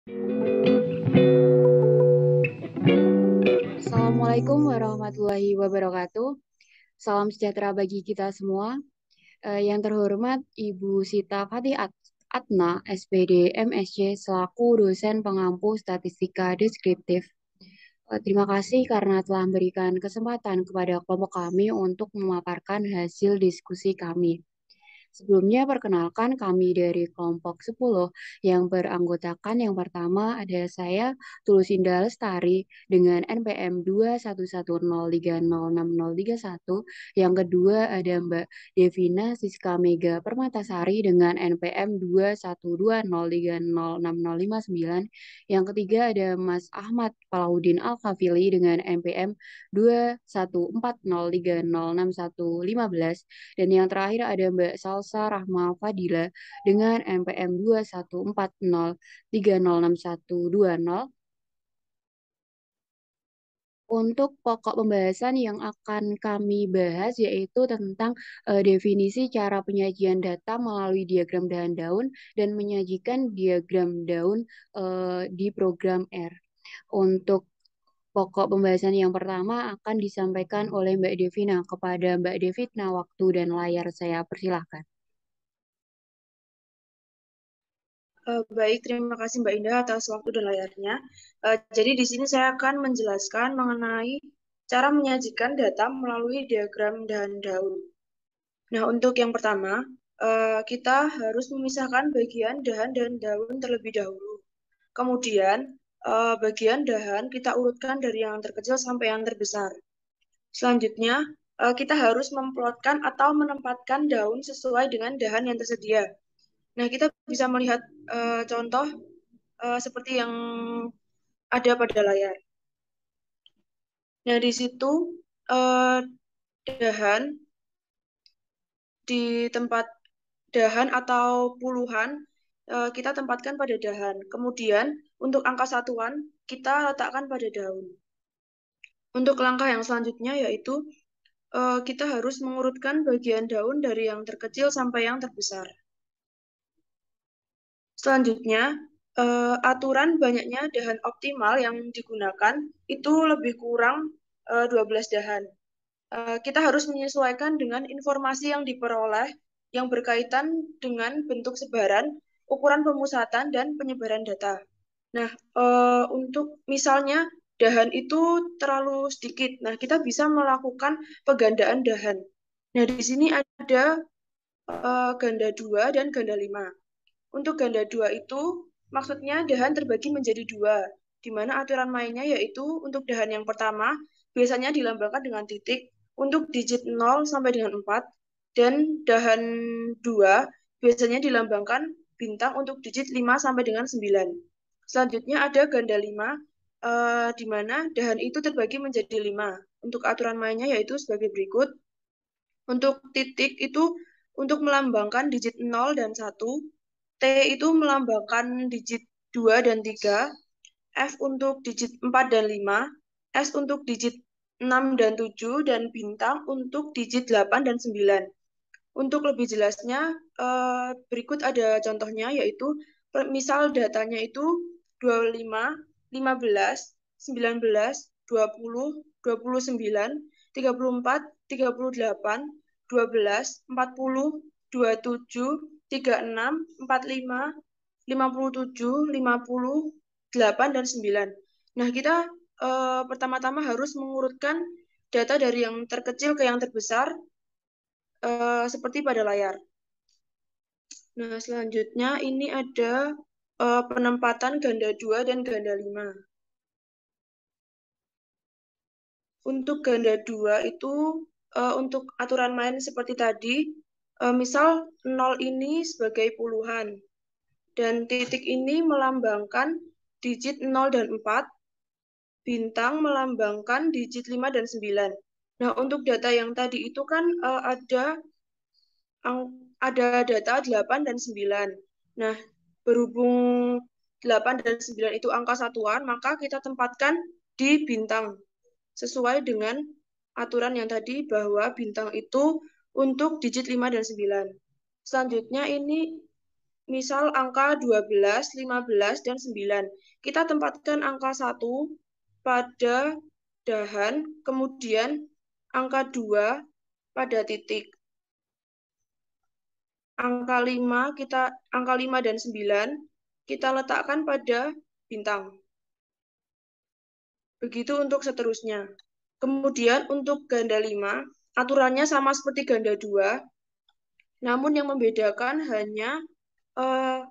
Assalamualaikum warahmatullahi wabarakatuh. Salam sejahtera bagi kita semua. Yang terhormat Ibu Sita Fatih Atna, SPD MSc, selaku dosen pengampu statistika deskriptif. Terima kasih karena telah memberikan kesempatan kepada kelompok kami untuk memaparkan hasil diskusi kami. Sebelumnya, perkenalkan kami dari kelompok 10 yang beranggotakan yang pertama ada saya, Tulus Indah Lestari, dengan NPM 21103063031. Yang kedua ada Mbak Devina Siska Mega Permatasari dengan NPM 21203066059. Yang ketiga ada Mas Ahmad Palaudin Al-Kafili dengan NPM 214030611. Dan yang terakhir ada Mbak Salsa Rahma Fadila dengan NPM 21403061120. Untuk pokok pembahasan yang akan kami bahas yaitu tentang definisi cara penyajian data melalui diagram dahan daun dan menyajikan diagram daun di program R. Untuk pokok pembahasan yang pertama akan disampaikan oleh Mbak Devina. Kepada Mbak Devina, waktu dan layar saya persilahkan. Baik, terima kasih Mbak Indah atas waktu dan layarnya. Jadi di sini saya akan menjelaskan mengenai cara menyajikan data melalui diagram dahan daun. Nah, untuk yang pertama, kita harus memisahkan bagian dahan dan daun terlebih dahulu. Kemudian, bagian dahan kita urutkan dari yang terkecil sampai yang terbesar. Selanjutnya, kita harus memplotkan atau menempatkan daun sesuai dengan dahan yang tersedia. Nah, kita bisa melihat contoh seperti yang ada pada layar. Nah, di situ eh, dahan di tempat dahan atau puluhan kita tempatkan pada dahan. Kemudian untuk angka satuan kita letakkan pada daun. Untuk langkah yang selanjutnya yaitu kita harus mengurutkan bagian daun dari yang terkecil sampai yang terbesar. Selanjutnya, aturan banyaknya dahan optimal yang digunakan itu lebih kurang 12 dahan. Kita harus menyesuaikan dengan informasi yang diperoleh yang berkaitan dengan bentuk sebaran, ukuran pemusatan, dan penyebaran data. Nah, untuk misalnya dahan itu terlalu sedikit, nah kita bisa melakukan penggandaan dahan. Nah, di sini ada ganda 2 dan ganda 5. Untuk ganda 2 itu maksudnya dahan terbagi menjadi dua, di mana aturan mainnya yaitu untuk dahan yang pertama biasanya dilambangkan dengan titik untuk digit 0 sampai dengan 4, dan dahan 2 biasanya dilambangkan bintang untuk digit 5 sampai dengan 9. Selanjutnya ada ganda 5, di mana dahan itu terbagi menjadi 5. Untuk aturan mainnya yaitu sebagai berikut. Untuk titik itu untuk melambangkan digit 0 dan 1, T itu melambangkan digit 2 dan 3, F untuk digit 4 dan 5, S untuk digit 6 dan 7, dan bintang untuk digit 8 dan 9. Untuk lebih jelasnya, berikut ada contohnya, yaitu misal datanya itu 25, 15, 19, 20, 29, 34, 38, 12, 40, 27, 36, 45, 57, 50, 8, dan 9. Nah, kita pertama-tama harus mengurutkan data dari yang terkecil ke yang terbesar seperti pada layar. Nah, selanjutnya ini ada penempatan ganda 2 dan ganda 5. Untuk ganda 2 itu untuk aturan main seperti tadi, misal 0 ini sebagai puluhan, dan titik ini melambangkan digit 0 dan 4, bintang melambangkan digit 5 dan 9. Nah, untuk data yang tadi itu kan ada data 8 dan 9. Nah, berhubung 8 dan 9 itu angka satuan, maka kita tempatkan di bintang. Sesuai dengan aturan yang tadi bahwa bintang itu untuk digit 5 dan 9. Selanjutnya ini misal angka 12, 15, dan 9. Kita tempatkan angka 1 pada dahan, kemudian angka 2 pada titik. Angka 5 dan 9 kita letakkan pada bintang. Begitu untuk seterusnya. Kemudian untuk ganda 5, aturannya sama seperti ganda 2, namun yang membedakan hanya eh,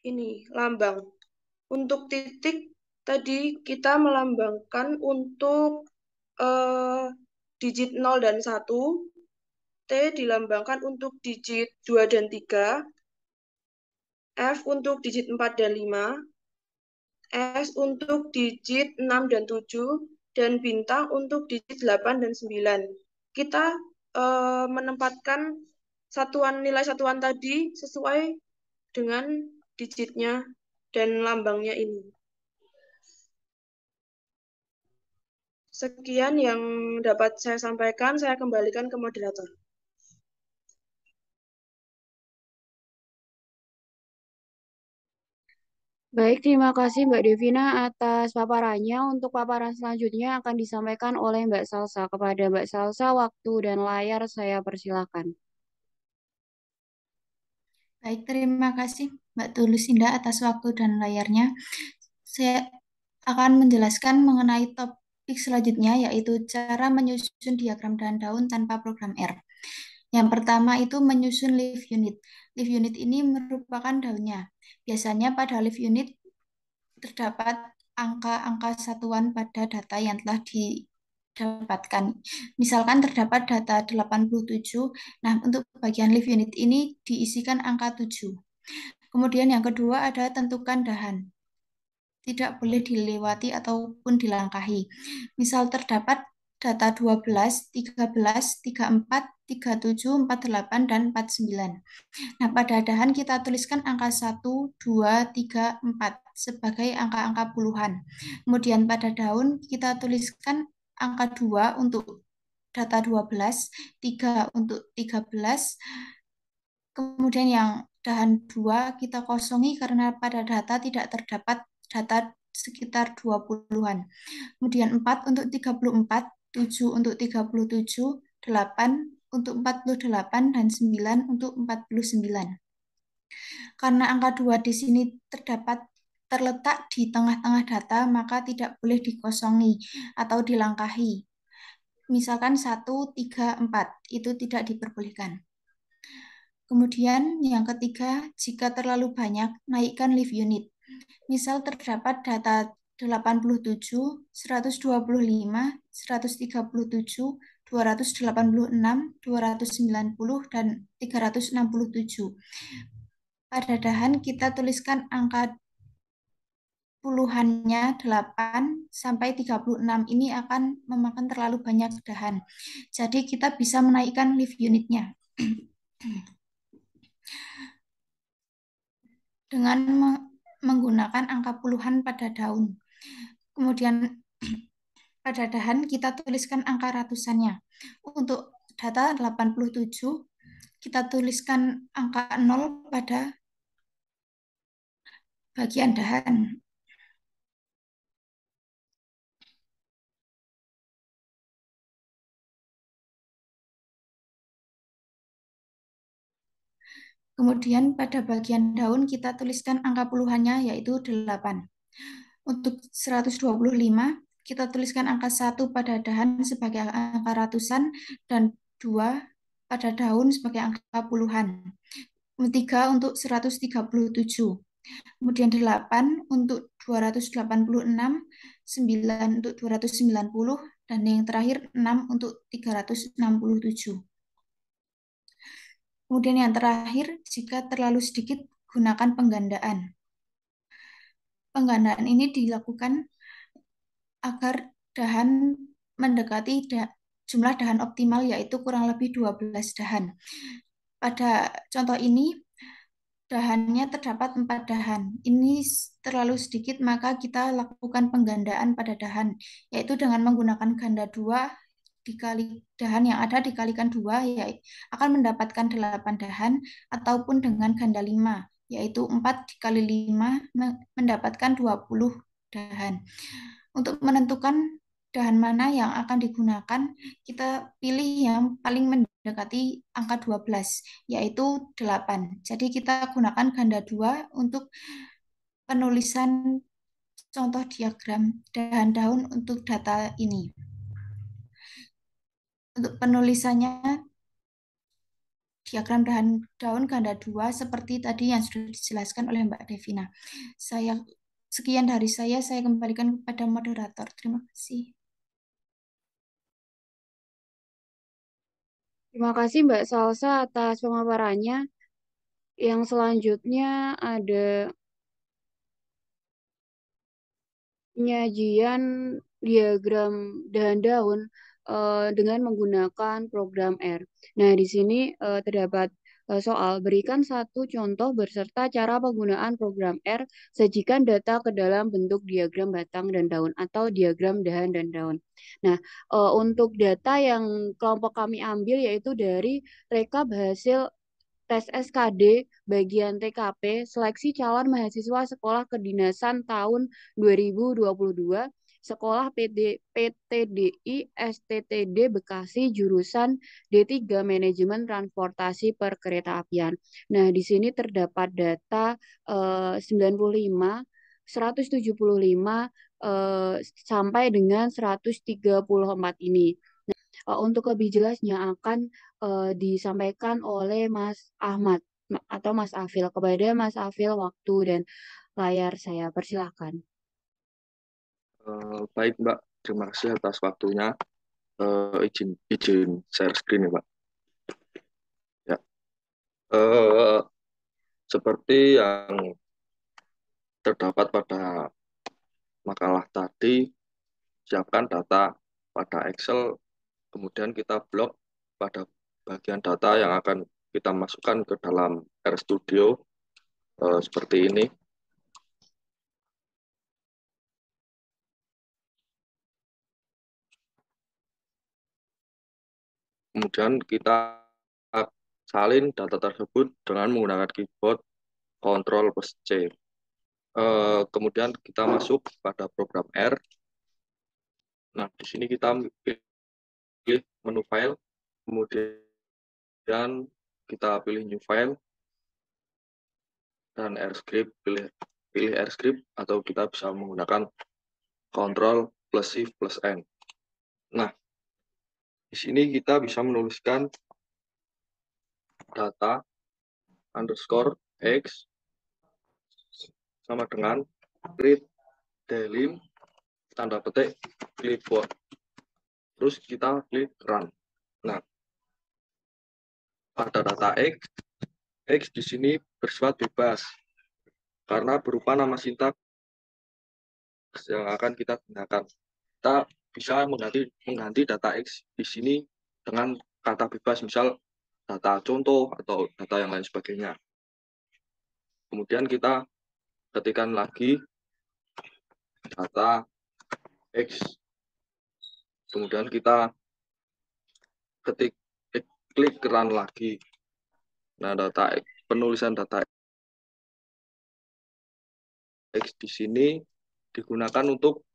ini lambang. Untuk titik tadi kita melambangkan untuk eh, digit 0 dan 1, T dilambangkan untuk digit 2 dan 3, F untuk digit 4 dan 5, S untuk digit 6 dan 7, dan bintang untuk digit 8 dan 9. Kita menempatkan nilai satuan tadi sesuai dengan digitnya dan lambangnya ini. Sekian yang dapat saya sampaikan, saya kembalikan ke moderator. Baik, terima kasih Mbak Devina atas paparannya. Untuk paparan selanjutnya akan disampaikan oleh Mbak Salsa. Kepada Mbak Salsa, waktu dan layar saya persilakan. Baik, terima kasih Mbak Tulusinda atas waktu dan layarnya. Saya akan menjelaskan mengenai topik selanjutnya, yaitu cara menyusun diagram daun tanpa program R. Yang pertama itu menyusun leaf unit. Leaf unit ini merupakan daunnya. Biasanya pada leaf unit terdapat angka-angka satuan pada data yang telah didapatkan. Misalkan terdapat data 87, nah untuk bagian leaf unit ini diisikan angka 7. Kemudian yang kedua ada tentukan dahan. Tidak boleh dilewati ataupun dilangkahi. Misal terdapat data 12, 13, 34, 37, 48, dan 49. Nah, pada dahan kita tuliskan angka 1, 2, 3, 4 sebagai angka-angka puluhan. Kemudian pada daun kita tuliskan angka 2 untuk data 12, 3 untuk 13, kemudian yang dahan 2 kita kosongi karena pada data tidak terdapat data sekitar 20-an. Kemudian 4 untuk 34, 7 untuk 37, 8 untuk 48, dan 9 untuk 49. Karena angka 2 di sini terletak di tengah-tengah data, maka tidak boleh dikosongi atau dilangkahi. Misalkan 1, 3, 4, itu tidak diperbolehkan. Kemudian yang ketiga, jika terlalu banyak, naikkan leaf unit. Misal terdapat data 87, 125, 137, 286, 290, dan 367. Pada dahan kita tuliskan angka puluhannya 8 sampai 36. Ini akan memakan terlalu banyak dahan. Jadi kita bisa menaikkan leaf unitnya dengan menggunakan angka puluhan pada daun. Kemudian pada dahan kita tuliskan angka ratusannya. Untuk data 87 kita tuliskan angka 0 pada bagian dahan. Kemudian pada bagian daun kita tuliskan angka puluhannya yaitu 8. Untuk 125 kita tuliskan angka 1 pada dahan sebagai angka ratusan dan 2 pada daun sebagai angka puluhan. 3 untuk 137. Kemudian 8 untuk 286, 9 untuk 290, dan yang terakhir 6 untuk 367. Kemudian yang terakhir, jika terlalu sedikit, gunakan penggandaan. Penggandaan ini dilakukan agar dahan mendekati jumlah dahan optimal, yaitu kurang lebih 12 dahan. Pada contoh ini, dahannya terdapat 4 dahan. Ini terlalu sedikit, maka kita lakukan penggandaan pada dahan, yaitu dengan menggunakan ganda 2 dikali dahan yang ada dikalikan 2, ya akan mendapatkan 8 dahan, ataupun dengan ganda 5 yaitu 4 dikali 5 mendapatkan 20 dahan. Untuk menentukan dahan mana yang akan digunakan, kita pilih yang paling mendekati angka 12, yaitu 8. Jadi kita gunakan ganda 2 untuk penulisan contoh diagram dahan daun untuk data ini. Untuk penulisannya, diagram daun ganda 2 seperti tadi yang sudah dijelaskan oleh Mbak Devina. Sekian dari saya kembalikan kepada moderator. Terima kasih. Terima kasih Mbak Salsa atas pemaparannya. Yang selanjutnya ada penyajian diagram dahan daun dengan menggunakan program R. Nah, di sini terdapat soal berikan satu contoh berserta cara penggunaan program R, sajikan data ke dalam bentuk diagram batang dan daun atau diagram dahan dan daun. Nah, untuk data yang kelompok kami ambil yaitu dari rekap hasil tes SKD bagian TKP seleksi calon mahasiswa sekolah kedinasan tahun 2022 sekolah PTDI STTD Bekasi jurusan D3 Manajemen Transportasi Perkeretaapian. Nah, di sini terdapat data 95, 175 sampai dengan 134 ini. Untuk lebih jelasnya akan disampaikan oleh Mas Ahmad atau Mas Afil. Kepada Mas Afil, waktu dan layar saya persilahkan. Baik Mbak, terima kasih atas waktunya. Izin share screen ya Mbak. Ya, seperti yang terdapat pada makalah tadi, siapkan data pada Excel, kemudian kita blok pada bagian data yang akan kita masukkan ke dalam RStudio seperti ini. Kemudian kita salin data tersebut dengan menggunakan keyboard Ctrl+C. Kemudian kita masuk pada program R. Nah, di sini kita pilih menu file, kemudian kita pilih new file, dan RScript, pilih RScript, atau kita bisa menggunakan Ctrl+Shift+N. Nah, di sini kita bisa menuliskan data underscore X sama dengan read dalim tanda petik clipboard. Terus kita klik run. Nah, pada data X di sini bersifat bebas karena berupa nama sintaks yang akan kita gunakan. Kita bisa mengganti data X di sini dengan kata bebas, misal data contoh atau data yang lain sebagainya. Kemudian kita ketikkan lagi data X. Kemudian kita klik run lagi. Nah, penulisan data X di sini digunakan untuk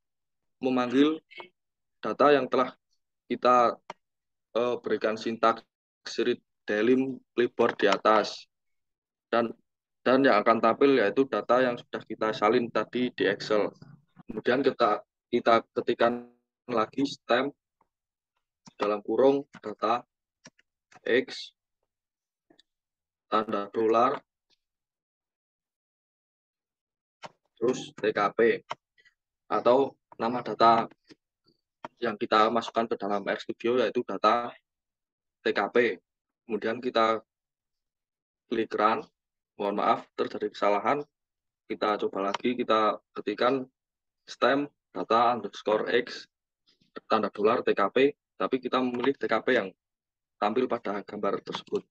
memanggil data yang telah kita berikan sintaks read dalim clipboard di atas. Dan yang akan tampil yaitu data yang sudah kita salin tadi di Excel. Kemudian kita ketikkan lagi stem dalam kurung data X tanda dolar terus TKP atau nama data yang kita masukkan ke dalam RStudio yaitu data TKP. Kemudian kita klik run. Mohon maaf terjadi kesalahan. Kita coba lagi, kita ketikkan stem data underscore X tanda dolar TKP, tapi kita memilih TKP yang tampil pada gambar tersebut.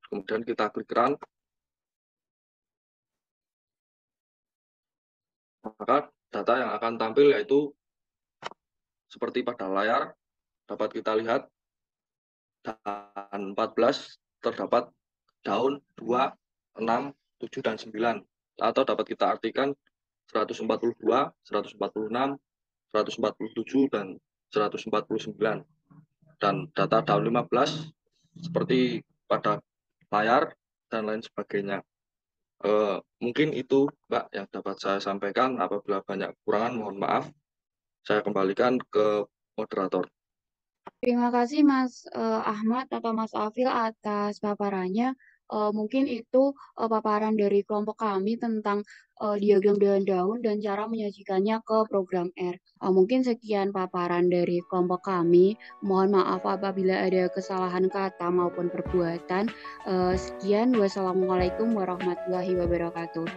Kemudian kita klik run. Maka data yang akan tampil yaitu seperti pada layar dapat kita lihat dan 14 terdapat daun 2, 6, 7, dan 9. Atau dapat kita artikan 142, 146, 147, dan 149. Dan data daun 15 seperti pada layar dan lain sebagainya. Mungkin itu, Mbak, yang dapat saya sampaikan. Apabila banyak kekurangan, mohon maaf. Saya kembalikan ke moderator. Terima kasih Mas Ahmad atau Mas Afil atas paparannya. Mungkin itu paparan dari kelompok kami tentang diagram daun-daun dan cara menyajikannya ke program R. Mungkin sekian paparan dari kelompok kami. Mohon maaf apabila ada kesalahan kata maupun perbuatan. Sekian, wassalamualaikum warahmatullahi wabarakatuh.